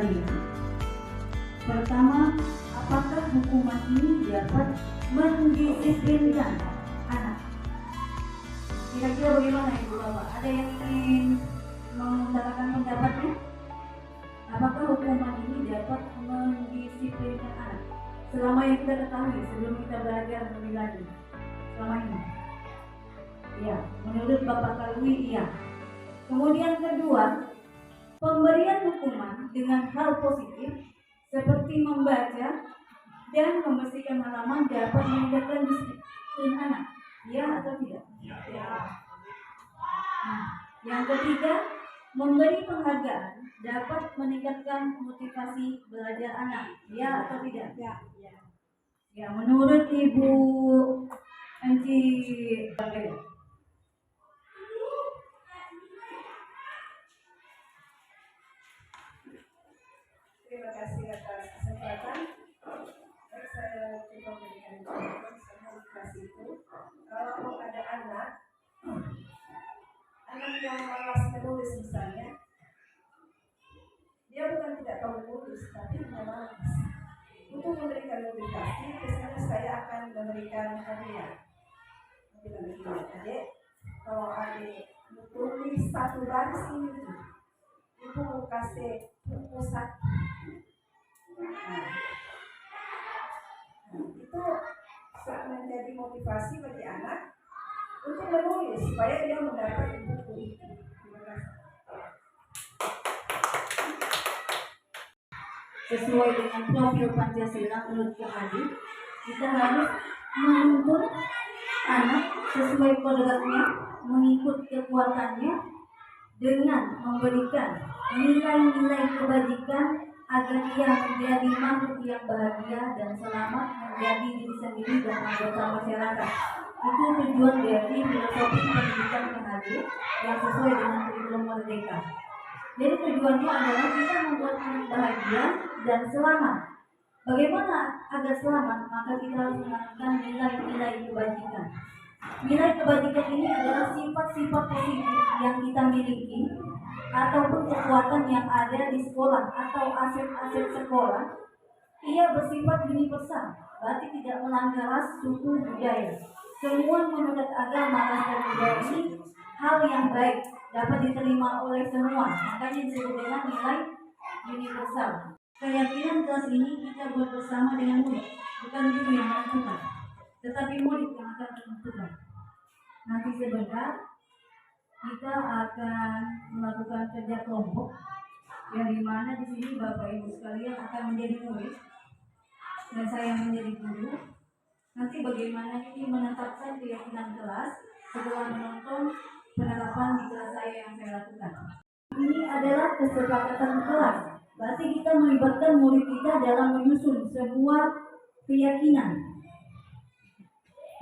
kalian. Pertama, apakah hukuman ini dapat mendisiplinkan anak? Kira-kira bagaimana Ibu Bapak? Ada yang ingin mengutarakan pendapatnya? Apakah hukuman ini dapat mendisiplinkan anak? Selama yang kita ketahui sebelum kita belajar lebih lanjut, selama ini, iya, menurut Bapak Kalwi, iya. Kemudian kedua, pemberian hukuman dengan hal positif seperti membaca dan membersihkan halaman dapat meningkatkan disiplin anak, iya atau tidak? Ya. Nah, yang ketiga, memberi penghargaan dapat meningkatkan motivasi belajar anak, ya atau tidak? Ya. Ya, menurut Ibu Enci Bagaya. Terima kasih atas kesempatan. Saya coba memberikan contoh sama kelas itu. Kalau ada anak yang malas menulis misalnya, dia bukan tidak tahu menulis, tapi dia malas. Untuk memberikan motivasi, biasanya saya akan memberikan hadiah. Adik, kalau adik tulis satu baris ini, ibu mau kasih buku satu. Itu menjadi motivasi bagi anak untuk menulis supaya dia mendapat buku. Terima kasih. Sesuai dengan profil Pancasila menurut Kemadi, kita harus menuntun anak sesuai kodratnya, mengikut kekuatannya dengan memberikan nilai-nilai kebajikan agar ia menjadi makhluk yang bahagia dan selamat menjadi diri sendiri dan anggota masyarakat. Itu tujuan dari filosofi pendidikan Kemadi yang sesuai dengan kurikulum Merdeka. Jadi tujuannya adalah kita membuat anak bahagia dan selamat. Bagaimana agar selamat? Maka kita harus menanamkan nilai-nilai kebajikan. Nilai kebajikan ini adalah sifat-sifat positif yang kita miliki ataupun kekuatan yang ada di sekolah atau aset-aset sekolah. Ia bersifat universal, berarti tidak melanggar ras, suku, budaya. Semua menurut agama, ras dan budaya ini hal yang baik dapat diterima oleh semua. Makanya disebut dengan nilai universal. Keyakinan kelas ini kita buat bersama dengan murid, bukan guru yang menentukan, tetapi murid yang akan menentukan. Nanti sebentar kita akan melakukan kerja kelompok, yang dimana di sini Bapak Ibu sekalian akan menjadi murid dan saya menjadi guru. Nanti bagaimana ini menetapkan keyakinan kelas setelah menonton penerapan di kelas saya yang saya lakukan. Ini adalah kesepakatan kelas. Berarti kita melibatkan murid kita dalam menyusun sebuah keyakinan.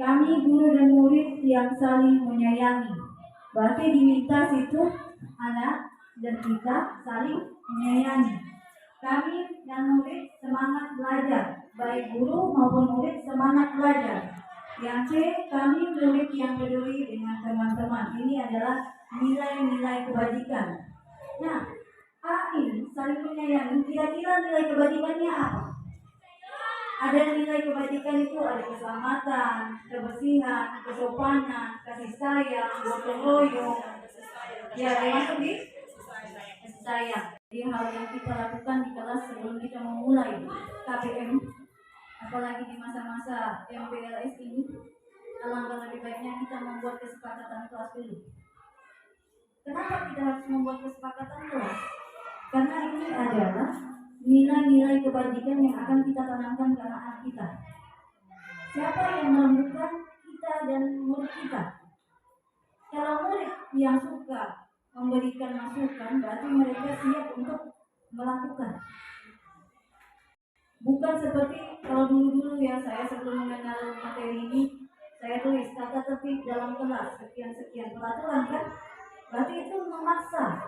Kami guru dan murid yang saling menyayangi. Berarti diminta situ anak dan kita saling menyayangi. Kami dan murid semangat belajar, baik guru maupun murid semangat belajar. Yang C, kami murid yang peduli dengan teman-teman. Ini adalah nilai-nilai kebajikan. Nah, A ini saling menyayangi. Kira-kira nilai kebajikannya apa? Ada nilai kebajikan itu ada keselamatan, kebersihan, kesopanan, kasih sayang, gotong royong. Ya, termasuk di kasih sayang. Jadi hal yang kita lakukan di kelas sebelum kita memulai KPM, apalagi di masa-masa MPLS ini, alangkah lebih baiknya kita membuat kesepakatan kelas dulu. Kenapa kita harus membuat kesepakatan kelas? Karena ini adalah nilai-nilai kebajikan yang akan kita tanamkan ke anak-anak kita. Siapa yang menentukan kita dan murid kita? Kalau murid yang suka memberikan masukan, berarti mereka siap untuk melakukan. Bukan seperti kalau dulu-dulu ya, saya sebelum mengenal materi ini, saya tulis kata tertib dalam kelas sekian-sekian peraturan kan? Berarti itu memaksa.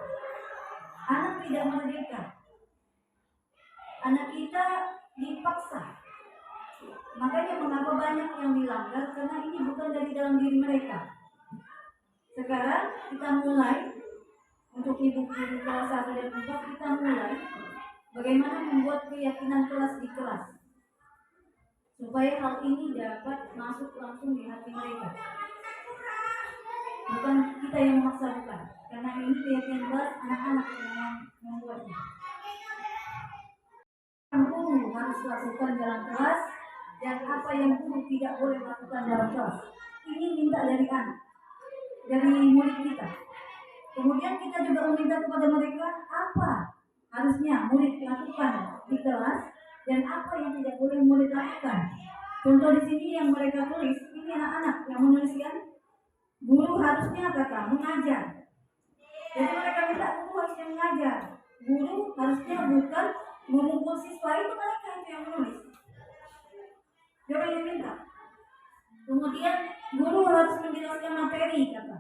Anak tidak merdeka. Anak kita dipaksa. Makanya mengapa banyak yang dilanggar, karena ini bukan dari dalam diri mereka. Sekarang kita mulai untuk ibu kelas 1 dan 4, kita mulai Bagaimana membuat keyakinan kelas di kelas supaya hal ini dapat masuk langsung di hati mereka. Bukan kita yang memaksakan, karena ini keyakinan kelas anak-anak yang membuatnya. Yang guru harus lakukan dalam kelas dan apa yang guru tidak boleh lakukan dalam kelas. Ini minta dari anak, dari murid kita. Kemudian kita juga meminta kepada mereka apa harusnya murid lakukan di kelas dan apa yang tidak boleh murid lakukan. Contoh di sini yang mereka tulis, ini anak-anak yang menuliskan, guru harusnya kata mengajar. Jadi mereka minta guru harusnya mengajar. Guru harusnya bukan memukul siswa, itu mereka itu yang menulis. Coba yang minta. Kemudian guru harus menjelaskan materi kata.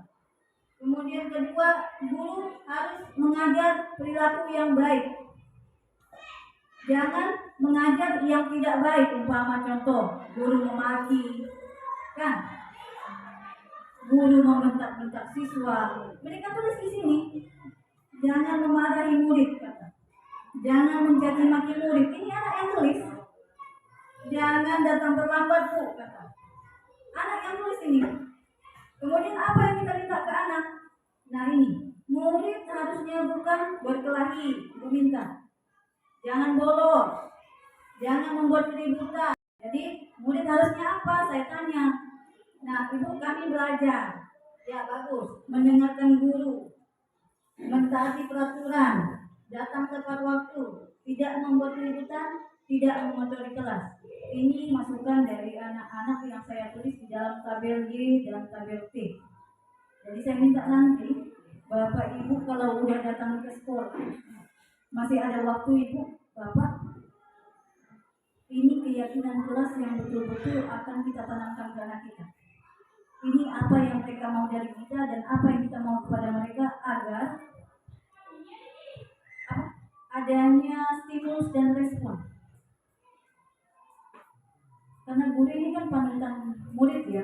Kemudian kedua, guru harus mengajar perilaku yang baik. Jangan mengajar yang tidak baik. Umpama contoh, guru memaki, kan? Guru membentak-bentak siswa. Mereka tulis di sini. Jangan memarahi murid kata. Jangan mencaci maki murid. Ini anak yang tulis. Jangan datang terlambat bu kata. Anak yang tulis ini. Kemudian apa yang kita minta ke anak? Nah ini, murid harusnya bukan berkelahi, meminta. Jangan bolos, jangan membuat keributan. Jadi murid harusnya apa? Saya tanya. Nah ibu kami belajar, ya bagus, mendengarkan guru, mentaati peraturan, datang tepat waktu, tidak membuat keributan, tidak mengotori kelas. Ini masukan dari anak-anak yang saya tulis di dalam tabel Y dan tabel T. Jadi saya minta nanti Bapak Ibu kalau udah datang ke sekolah, masih ada waktu Ibu, Bapak, ini keyakinan kelas yang betul-betul akan kita tanamkan ke anak kita. Ini apa yang mereka mau dari kita dan apa yang kita mau kepada mereka agar adanya stimulus dan respon. Karena guru ini kan panutan murid ya.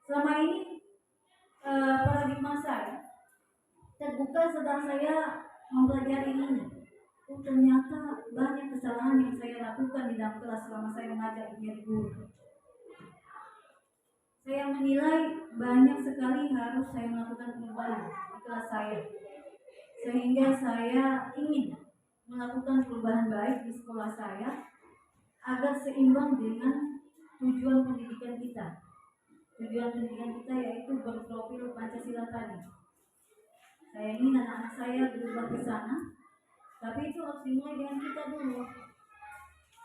Selama ini paradigma saya terbuka setelah saya mempelajari ini. Ternyata banyak kesalahan yang saya lakukan di dalam kelas selama saya mengajar menjadi guru. Saya menilai banyak sekali harus saya melakukan perubahan di kelas saya. Sehingga saya ingin melakukan perubahan baik di sekolah saya agar seimbang dengan tujuan pendidikan kita. Tujuan pendidikan kita yaitu berprofil Pancasila tadi. Saya ingin anak-anak saya berubah ke sana, tapi itu harus dimulai dengan kita dulu.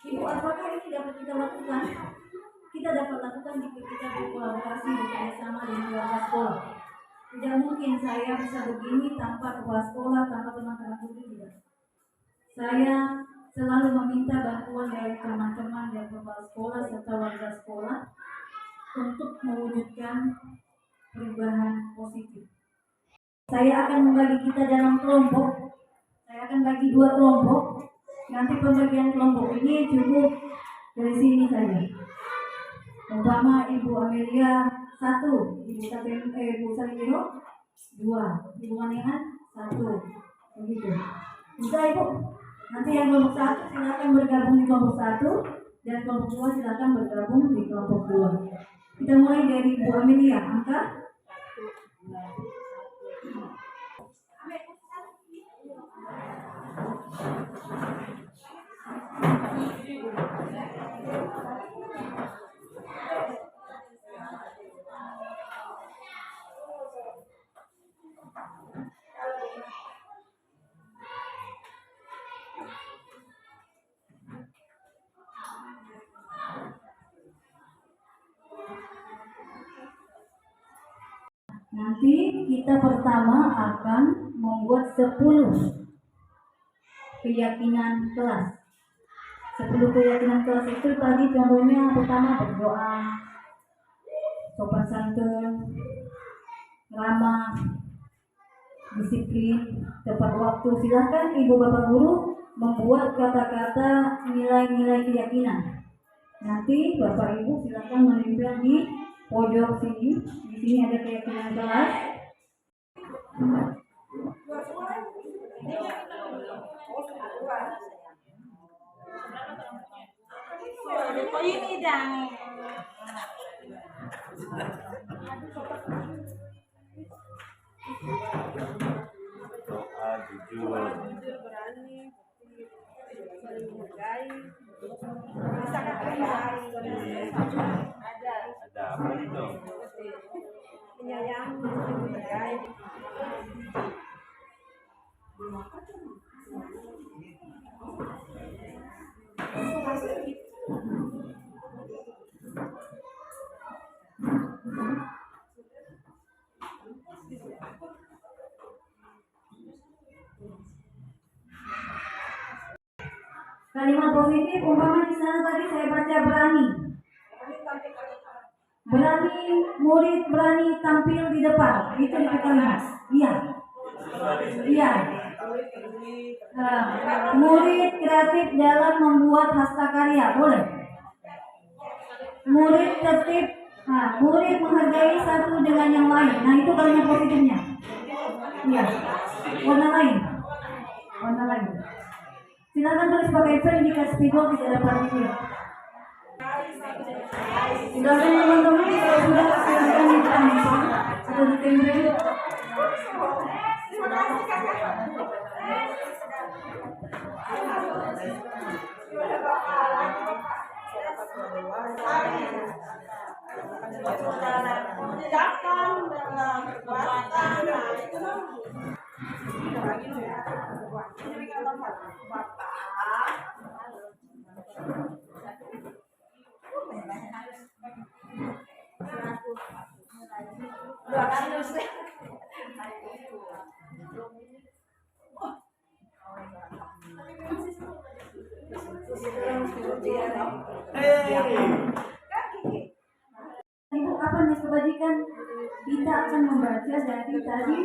Ibu, apakah ini dapat kita lakukan? Kita dapat lakukan jika kita berkolaborasi bersama dengan warga sekolah. Tidak mungkin saya bisa begini tanpa kepala sekolah, tanpa teman-teman guru tidak. Saya selalu meminta bantuan dari teman-teman dan kepala sekolah serta warga sekolah untuk mewujudkan perubahan positif. Saya akan membagi kita dalam kelompok. Saya akan bagi 2 kelompok. Nanti pembagian kelompok ini cukup dari sini saja. Umpama Ibu Amelia 1, Ibu Salihiro 2, Ibu Manihan 1, begitu. Bisa Ibu? Nanti yang kelompok 1 silakan bergabung di kelompok 1 dan kelompok 2 silakan bergabung di kelompok 2. Kita mulai dari Ibu Amelia, angka 1. Nanti kita pertama akan membuat 10 keyakinan kelas. 10 keyakinan kelas itu tadi contohnya pertama berdoa, sopan santun, ramah, disiplin, tepat waktu. Silahkan Ibu Bapak Guru membuat kata-kata nilai-nilai keyakinan. Nanti Bapak Ibu silahkan menempel di pojok sini. Di sini ada keyakinan kelas. Ini dang. Jujur. Jujur, berani, saling menghargai. Bisa kan Ada apa itu? menyayangi, saling menghargai. Kalimat positif umpama di sana tadi saya baca berani. Berani, murid berani tampil di depan. Itu di kalimat. Iya. Iya. Murid kreatif dalam membuat hastakarya. Boleh. Murid tertib. Murid menghargai satu dengan yang lain. Nah, itu kalimat positifnya. Iya. Warna lain. Warna lain. Silakan tulis pakai pen jika spidol tidak dapat dilihat. Silakan teman-teman, kalau sudah silakan ditambah atau ditempel. Ibu apa nih kebajikan? Kita akan membaca dari tadi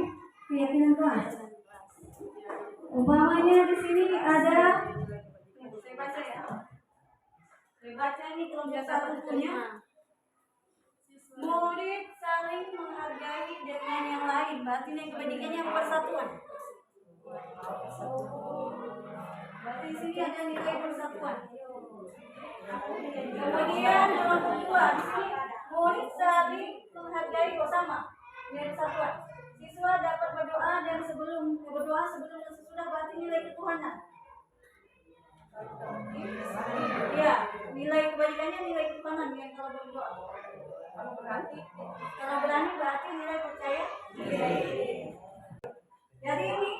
keyakinan kelas. Umpamanya di sini ada, saya baca ya. Saya baca ini kalau biasa bukunya. Murid saling menghargai dengan yang lain. Berarti ini kebajikannya persatuan. Berarti di sini ada nilai persatuan. Kemudian nomor kedua, di sini murid saling menghargai bersama nilai persatuan. Siswa dapat berdoa dan berdoa sebelum dan sesudah, berarti nilai ketuhanan. Ya, nilai kebajikannya nilai ketuhanan yang kalau berdoa. Kalau berani berarti nilai percaya. Jadi ini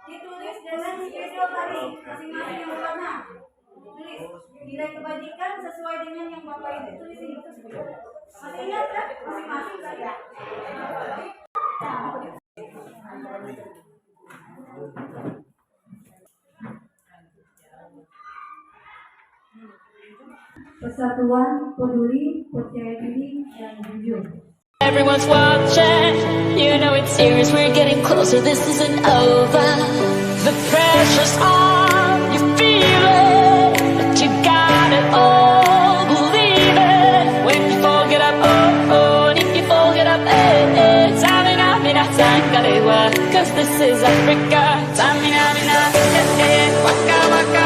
ditulis dengan schedule tadi masing-masing yang berwarna. Tulis nilai kebajikan sesuai dengan yang Bapak Ibu tulis ini. Masih ingat kan? Masing-masing tadi. Persatuan, peduli, percaya diri, dan jujur. Everyone's watching, you know it's serious, we're getting closer, this isn't over. The pressure's on, you feel it, but you got it all, believe it. When you fall, get up, oh, and if you fall, get up, Tamina, mina, sangalewa, cause this is Africa. Tamina, mina, waka, waka,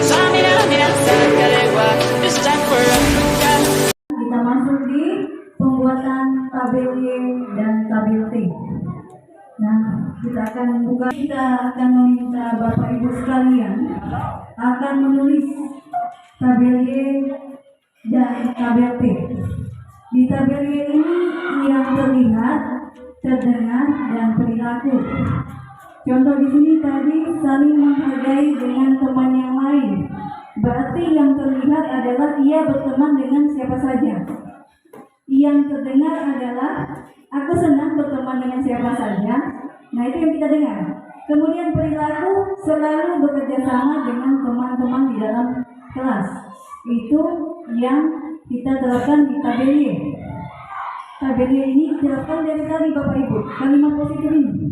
Tamina, mina, sangalewa, this time for Africa. Kita masuk di pembuatan tabel Y dan tabel T. Nah, kita akan meminta Bapak Ibu sekalian akan menulis tabel Y dan tabel T. Di tabel Y ini yang terlihat, terdengar, dan perilaku. Contoh di sini tadi saling menghargai dengan teman yang lain. Berarti yang terlihat adalah ia berteman dengan siapa saja. Yang terdengar adalah aku senang berteman dengan siapa saja. Nah, itu yang kita dengar. Kemudian perilaku selalu bekerja sama dengan teman-teman di dalam kelas. Itu yang kita terapkan di tabel Y. Tabel Y ini diterapkan dari tadi Bapak Ibu. Kalimat positif ini.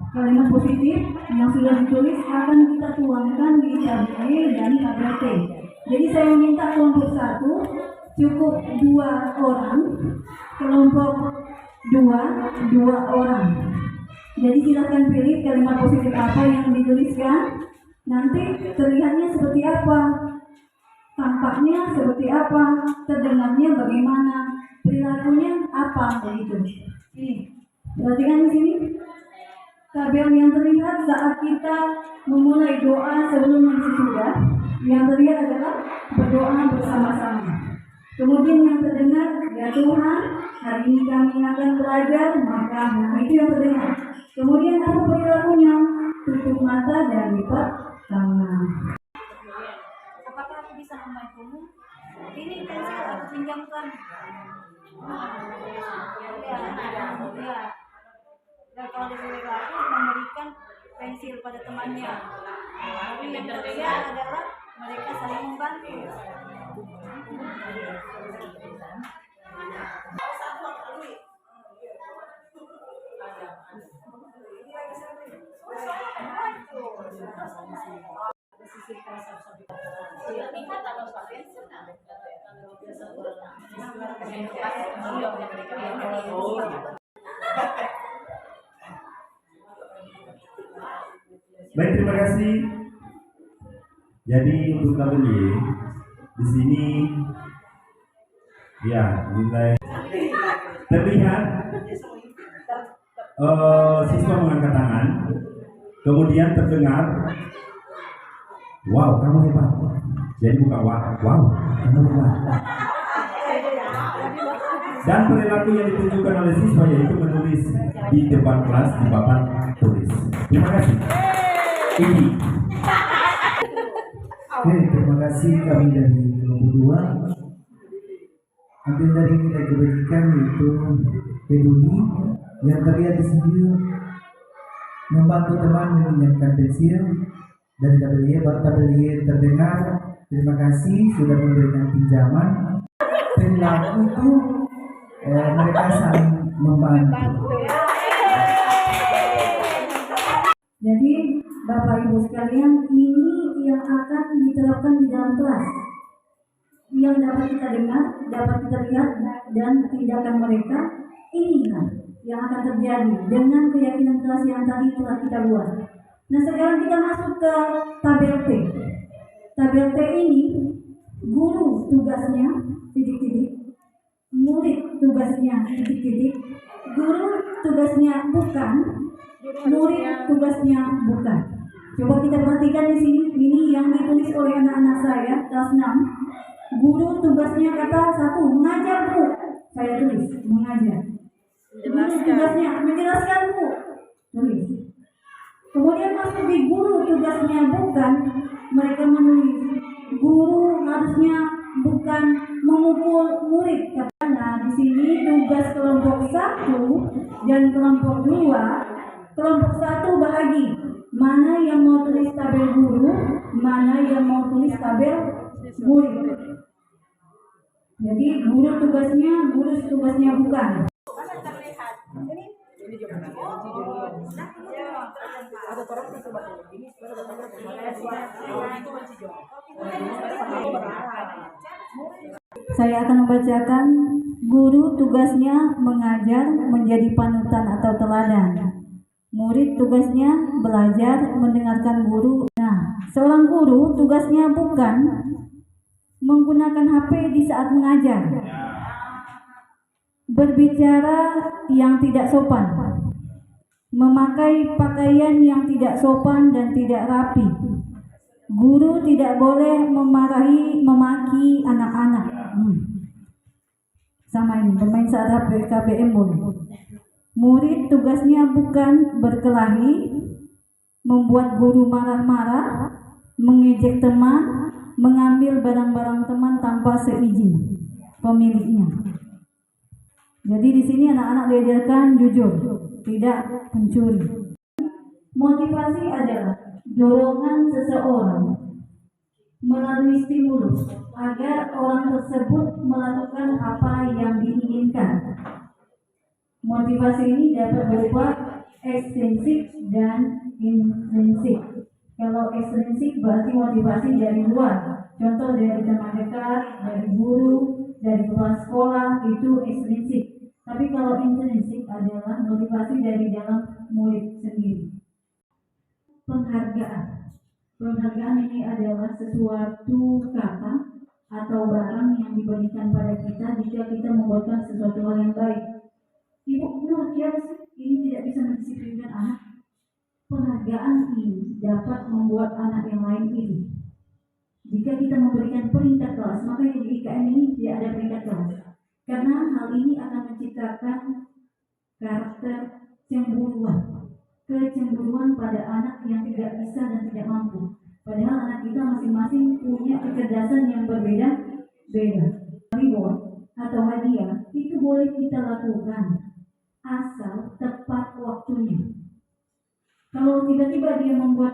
Kalimat positif yang sudah ditulis akan kita tuangkan di tabel Y dan tabel T. Jadi saya meminta kelompok 1 cukup 2 orang, kelompok 2 orang. Jadi silakan pilih kalimat positif apa yang dituliskan. Nanti terlihatnya seperti apa. tampaknya seperti apa, terdengarnya bagaimana, perilakunya apa begitu. Ini, perhatikan di sini. Tabel yang terlihat saat kita memulai doa sebelum sesudah, yang terlihat adalah berdoa bersama-sama. Kemudian yang terdengar, ya Tuhan, hari ini kami akan belajar, maka itu yang terdengar. Kemudian apa perilakunya? Tutup mata dan lipat tangan. Apakah aku bisa membantumu? Ini pensil aku pinjamkan. Ya. Dan kalau dari perilaku memberikan pensil pada temannya. Tapi yang terlihat adalah mereka saling membantu. Baik, terima kasih. Jadi untuk KBY di sini ya nilai terlihat siswa mengangkat tangan, kemudian terdengar wow kamu hebat. Jadi bukan wow kamu hebat. Dan perilaku yang ditunjukkan oleh siswa yaitu menulis di depan kelas di papan tulis. Terima kasih. Ini. Oke, terima kasih kami dari kelompok 2. Ambil dari nilai kebajikan yaitu peduli yang terlihat di sini membantu teman meminjamkan pensil dari WY, baru WY terdengar terima kasih sudah memberikan pinjaman. Perilaku itu mereka saling membantu. Jadi Bapak Ibu sekalian, ini yang akan diterapkan di dalam kelas, yang dapat kita dengar, dapat kita lihat, dan tindakan mereka inilah yang akan terjadi dengan keyakinan kelas yang tadi telah kita buat. Nah, sekarang kita masuk ke tabel T. Tabel T ini guru tugasnya titik-titik, murid tugasnya titik-titik, guru tugasnya bukan, murid tugasnya bukan. Coba kita perhatikan di sini, ini yang ditulis oleh anak-anak saya kelas 6. Guru tugasnya kata 1, mengajar Bu. Saya tulis, mengajar. Guru tugasnya menjelaskan Bu. Tulis. Kemudian masuk di guru tugasnya bukan, mereka menulis guru harusnya bukan memukul murid. Karena di sini tugas kelompok 1 dan kelompok 2, kelompok 1 bahagi. Mana yang mau tulis tabel guru, mana yang mau tulis tabel murid. Jadi guru tugasnya bukan. Saya akan membacakan. Guru tugasnya mengajar menjadi panutan atau teladan. Murid tugasnya belajar mendengarkan guru. Nah, seorang guru tugasnya bukan menggunakan HP di saat mengajar, berbicara yang tidak sopan, memakai pakaian yang tidak sopan dan tidak rapi. Guru tidak boleh memaki anak-anak. Sama ini, bermain saat HP KBM boleh. Murid tugasnya bukan berkelahi, membuat guru marah-marah, mengejek teman, mengambil barang-barang teman tanpa seizin pemiliknya. Jadi di sini anak-anak diajarkan jujur, tidak pencuri. Motivasi adalah dorongan seseorang melalui stimulus agar orang tersebut melakukan apa yang diinginkan. Motivasi ini dapat berupa ekstrinsik dan intrinsik. Kalau ekstrinsik berarti motivasi dari luar, contoh dari teman dekat, dari guru, dari kepala sekolah, itu ekstrinsik. Tapi kalau intrinsik adalah motivasi dari dalam murid sendiri. Penghargaan. Penghargaan ini adalah sesuatu kata atau barang yang diberikan pada kita jika kita membuatkan sesuatu hal yang baik. Ibu, menurut dia ini tidak bisa mendisiplinkan anak. Penghargaan ini dapat membuat anak yang lain iri. Jika kita memberikan peringkat kelas, maka di IKM ini tidak ada peringkat kelas. Karena hal ini akan menciptakan karakter kecemburuan pada anak yang tidak bisa dan tidak mampu. Padahal anak kita masing-masing punya kecerdasan yang berbeda-beda. Reward atau hadiah itu boleh kita lakukan asal tepat waktunya. Kalau tiba-tiba dia membuat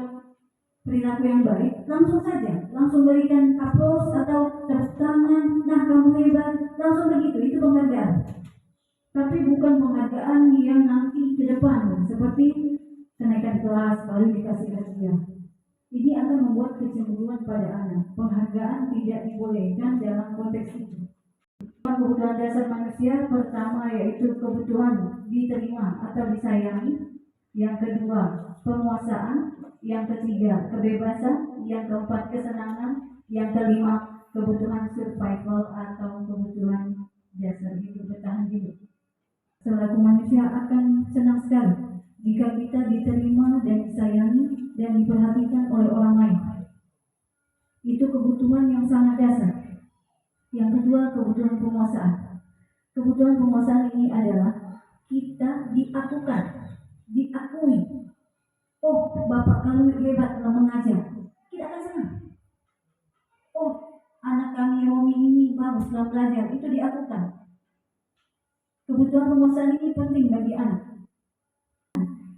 perilaku yang baik, langsung berikan aplaus atau tepuk tangan, nah kamu hebat, langsung begitu, itu penghargaan. Tapi bukan penghargaan yang nanti ke depan, seperti kenaikan kelas baru dikasih hadiah. Ini akan membuat kecemburuan pada anak. Penghargaan tidak dibolehkan dalam konteks itu. Kebutuhan dasar manusia pertama yaitu kebutuhan diterima atau disayangi. Yang kedua, penguasaan. Yang ketiga, kebebasan. Yang keempat, kesenangan. Yang kelima, kebutuhan survival atau kebutuhan dasar hidup, bertahan hidup. Selaku manusia akan senang sekali jika kita diterima dan disayangi dan diperhatikan oleh orang lain. Itu kebutuhan yang sangat dasar. Yang kedua, kebutuhan penguasaan. Kebutuhan penguasaan ini adalah kita diakui. Oh, bapak kamu hebat dalam mengajar. Kita akan senang. Oh, anak kami Romi ini bagus dalam belajar. Itu diakukan. Kebutuhan penguasaan ini penting bagi anak.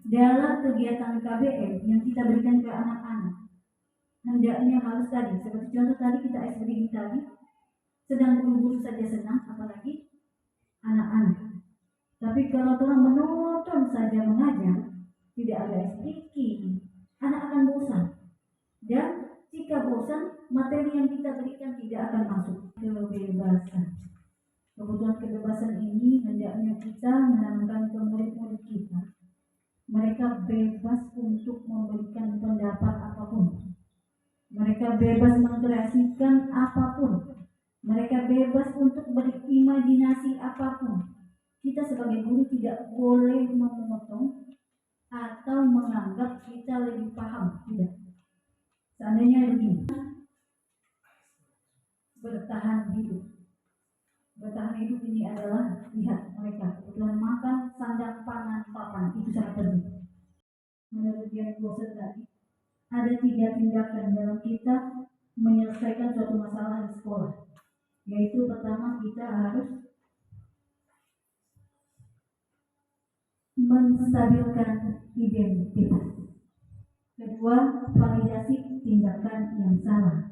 Dalam kegiatan KBM yang kita berikan ke anak-anak, hendaknya harus tadi, seperti contoh tadi kita SBD tadi, sedang guru-guru saja senang, apalagi anak-anak. Tapi kalau telah menonton saja mengajar, tidak ada speaking, anak akan bosan. Dan jika bosan, materi yang kita berikan tidak akan masuk. Kebebasan. Kebutuhan kebebasan ini hendaknya kita menanamkan ke murid-murid kita. Mereka bebas untuk memberikan pendapat apapun. Mereka bebas mengkreasikan apapun. Mereka bebas untuk berimajinasi apapun. Kita sebagai guru tidak boleh memotong atau menganggap kita lebih paham. Tidak. Seandainya begini. Bertahan hidup. Bertahan hidup ini adalah lihat mereka kebutuhan makan, sandang, pangan, papan, itu sangat penting. Menurut Dian Bosen tadi, ada 3 tindakan dalam kita menyelesaikan suatu masalah di sekolah. Yaitu pertama, kita harus menstabilkan identitas. Kedua, validasi tindakan yang salah.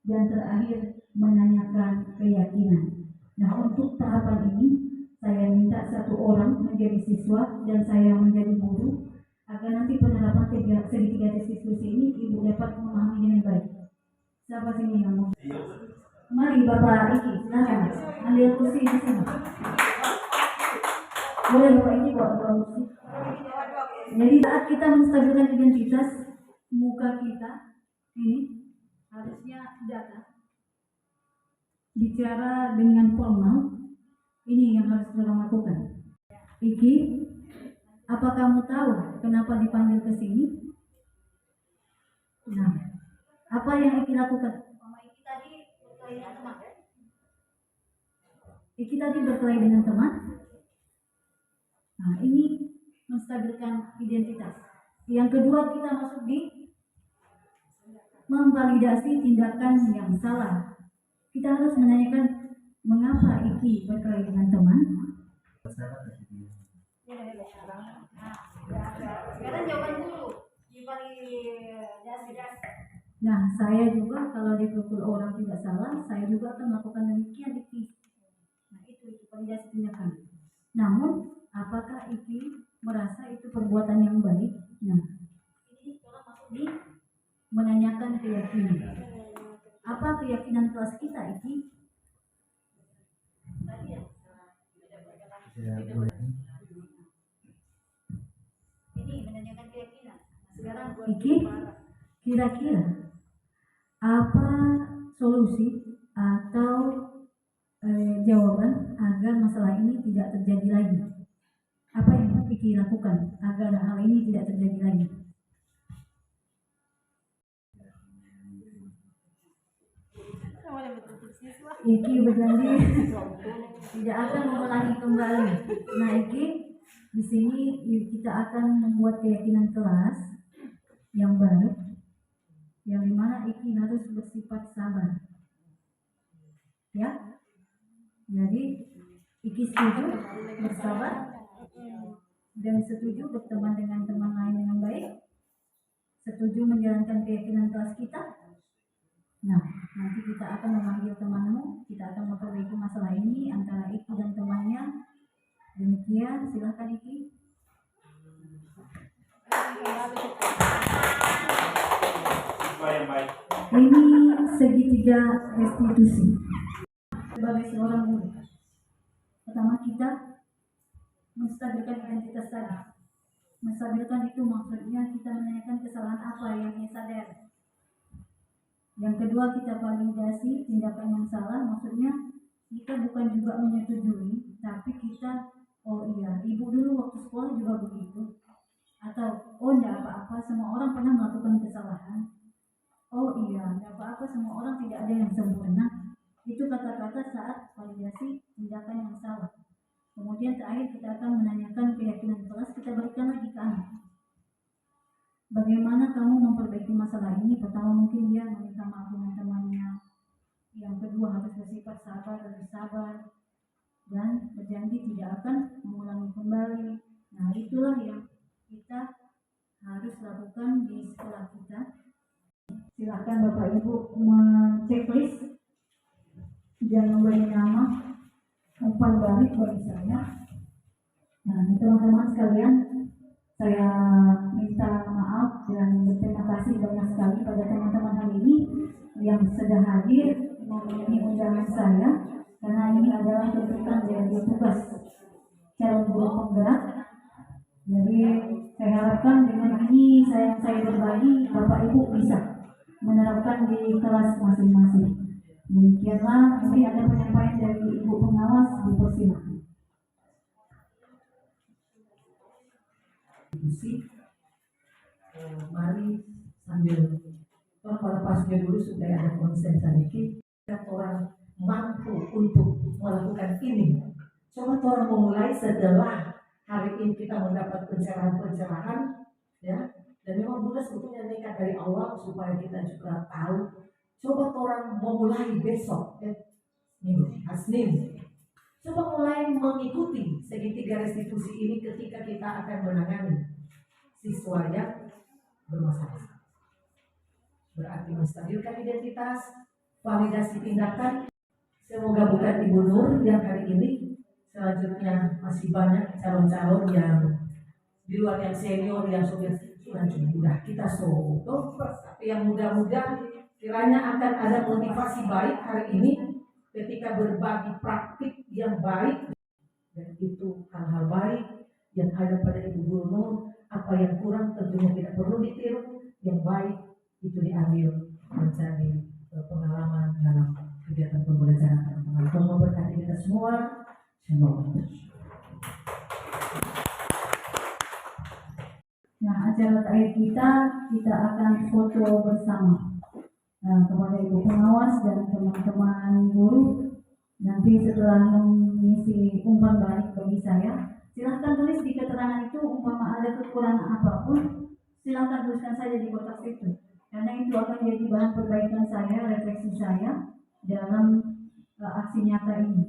Dan terakhir, menanyakan keyakinan. Nah, untuk tahapan ini, saya minta 1 orang menjadi siswa dan saya menjadi guru, agar nanti penerapan segitiga diskusi ini Ibu dapat memahami dengan baik. Siapa sini yang mau? Mari Bapak Iki, silakan ambil kursi di sini. Boleh Bapak Iki bawa kursi. Jadi saat kita menstabilkan identitas, muka kita ini harusnya datar. Bicara dengan formal, ini yang harus kita lakukan. Iki, apa kamu tahu kenapa dipanggil ke sini? Nah, apa yang Iki lakukan? Mama Iki tadi berkelahi dengan teman. Iki tadi berkelahi dengan teman. Nah, ini menstabilkan identitas. Yang kedua, kita masuk di memvalidasi tindakan yang salah. Kita harus menanyakan mengapa Iki berkelahi dengan teman. Sekarang jawaban dulu. Nah, saya juga kalau dipukul orang tidak salah, saya juga akan melakukan demikian Iki. Nah, itu validasi tindakan. Namun, apakah Iki merasa itu perbuatan yang baik? Nah, ini sekarang masuk di menanyakan keyakinan. Apa keyakinan kelas kita, Iki? Ini menanyakan keyakinan. Sekarang Iki, kira-kira apa solusi atau jawaban agar masalah ini tidak terjadi lagi. Apa yang Iki lakukan agar hal ini tidak terjadi lagi? Iki berjanji tidak akan mengulangi kembali. Nah, Iki di sini kita akan membuat keyakinan kelas yang baru, yang dimana Iki harus bersifat sabar. Ya, jadi Iki setuju bersabar dan setuju berteman dengan teman lain dengan baik, setuju menjalankan keyakinan kelas kita. Nah, nanti kita akan memanggil temanmu, kita akan memperbaiki masalah ini antara Iki dan temannya. Demikian, silahkan Iki. Ini segitiga restitusi. Sebagai seorang murid, pertama kita menstabilkan identitas tadi. Menstabilkan itu maksudnya kita menanyakan kesalahan apa yang ia sadari. Yang kedua, kita validasi tindakan yang salah, maksudnya kita bukan juga menyetujui, tapi kita, oh iya, ibu dulu waktu sekolah juga begitu. Atau, oh enggak apa-apa, semua orang pernah melakukan kesalahan. Oh iya, enggak apa-apa, semua orang tidak ada yang sempurna. Itu kata-kata saat validasi tindakan yang salah. Kemudian terakhir kita akan menanyakan keyakinan kelas, kita berikan lagi ke anak. Bagaimana kamu memperbaiki masalah ini? Pertama mungkin dia meminta maaf dengan temannya. Yang kedua harus bersifat sabar dan bersabar. Dan berjanji tidak akan mengulangi kembali. Nah, itulah yang kita harus lakukan di sekolah kita. Silakan Bapak Ibu men-checklist dan memberi nama umpan balik bagi saya. Nah, teman-teman sekalian, saya minta maaf dan berterima kasih banyak sekali pada teman-teman hari ini yang sudah hadir memenuhi undangan saya, karena ini adalah tuntutan dari tugas calon guru penggerak. Jadi saya harapkan dengan ini saya berbagi, Bapak Ibu bisa menerapkan di kelas masing-masing. Demikianlah, mungkin ada penyampaian dari Ibu pengawas, dipersilakan. Mari sambil para pasnya dulu supaya ada konsen sedikit. Orang mampu untuk melakukan ini. Coba orang memulai setelah hari ini kita mendapat pencerahan, ya. Dan memang Bunda sebetulnya nekat dari awal supaya kita juga tahu. Coba orang memulai besok, Senin. Coba mulai mengikuti segitiga restitusi ini ketika kita akan menangani siswa yang bermasalah. Berarti menstabilkan identitas, validasi tindakan. Semoga bukan Ibu Nur yang hari ini, selanjutnya masih banyak calon-calon yang di luar yang senior, yang sudah kita soto, tapi yang muda-muda kiranya akan ada motivasi baik hari ini ketika berbagi praktik yang baik, dan itu hal-hal baik yang ada pada Ibu Guru Nur. Apa yang kurang tentunya tidak perlu ditiru, yang baik itu diambil menjadi pengalaman dalam kegiatan pembelajaran teman-teman. Tuhan memberkati kita semua. Shalom. Nah, acara terakhir kita akan foto bersama. Nah, kepada Ibu pengawas dan teman-teman guru, nanti setelah mengisi umpan balik bagi saya, silahkan tulis di keterangan itu, umpama ada kekurangan apapun, silahkan tuliskan saja di kotak itu, karena itu akan jadi bahan perbaikan saya, refleksi saya dalam aksi nyata ini.